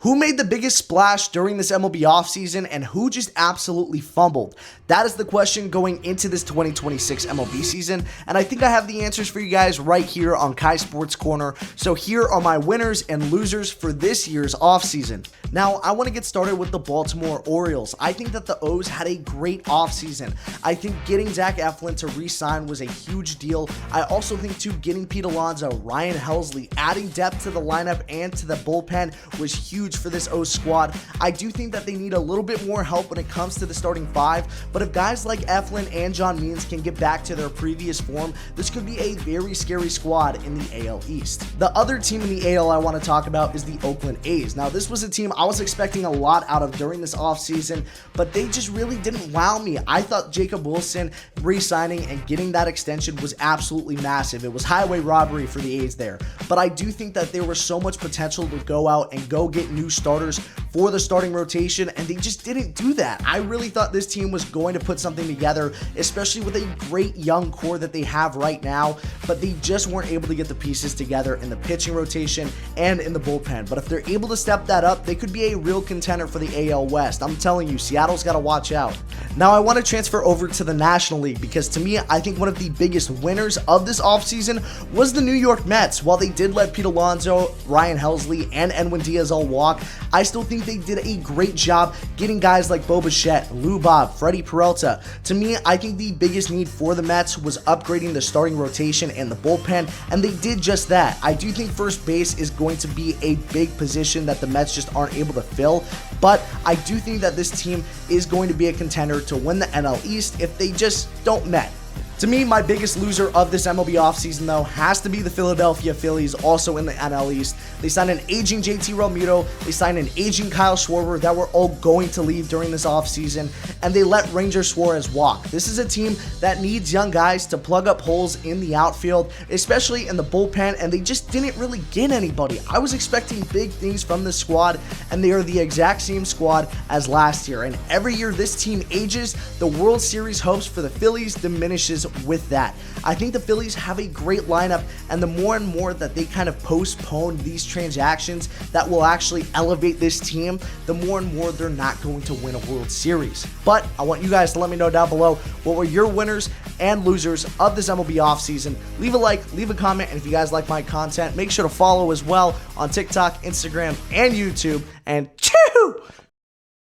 Who made the biggest splash during this MLB offseason and who just absolutely fumbled? That is the question going into this 2026 MLB season, and I think I have the answers for you guys right here on Kai Sports Corner. So here are my winners and losers for this year's offseason. Now, I want to get started with the Baltimore Orioles. I think that the O's had a great offseason. I think getting Zach Eflin to re-sign was a huge deal. I also think too getting Pete Alonso, Ryan Helsley, adding depth to the lineup and to the bullpen was huge for this O's squad. I do think that they need a little bit more help when it comes to the starting five, but if guys like Eflin and John Means can get back to their previous form, this could be a very scary squad in the AL East. The other team in the AL I want to talk about is the Oakland A's. Now, this was a team I was expecting a lot out of during this offseason, but they just really didn't wow me. I thought Jacob Wilson re-signing and getting that extension was absolutely massive. It was highway robbery for the A's there, but I do think that there was so much potential to go out and go get new starters for the starting rotation, and they just didn't do that. I really thought this team was going to put something together, especially with a great young core that they have right now, but they just weren't able to get the pieces together in the pitching rotation and in the bullpen. But if they're able to step that up, they could be a real contender for the AL West. I'm telling you, Seattle's got to watch out. Now, I want to transfer over to the National League because to me, I think one of the biggest winners of this offseason was the New York Mets. While they did let Pete Alonso, Ryan Helsley, and Edwin Diaz all walk, I still think they did a great job getting guys like Bo Bichette, Lou Bob, Freddie Peralta. To me, I think the biggest need for the Mets was upgrading the starting rotation and the bullpen, and they did just that. I do think first base is going to be a big position that the Mets just aren't able to fill, but I do think that this team is going to be a contender to win the NL East if they just don't net. To me, my biggest loser of this MLB offseason, though, has to be the Philadelphia Phillies, also in the NL East. They signed an aging JT Realmuto, they signed an aging Kyle Schwarber that were all going to leave during this offseason, and they let Ranger Suarez walk. This is a team that needs young guys to plug up holes in the outfield, especially in the bullpen, and they just didn't really get anybody. I was expecting big things from this squad, and they are the exact same squad as last year. And every year this team ages, the World Series hopes for the Phillies diminishes with that. I think the Phillies have a great lineup, and the more and more that they kind of postpone these transactions that will actually elevate this team, the more and more they're not going to win a World Series. But I want you guys to let me know down below what were your winners and losers of this MLB offseason. Leave a like, leave a comment, and if you guys like my content, make sure to follow as well on TikTok, Instagram, and YouTube. And chew!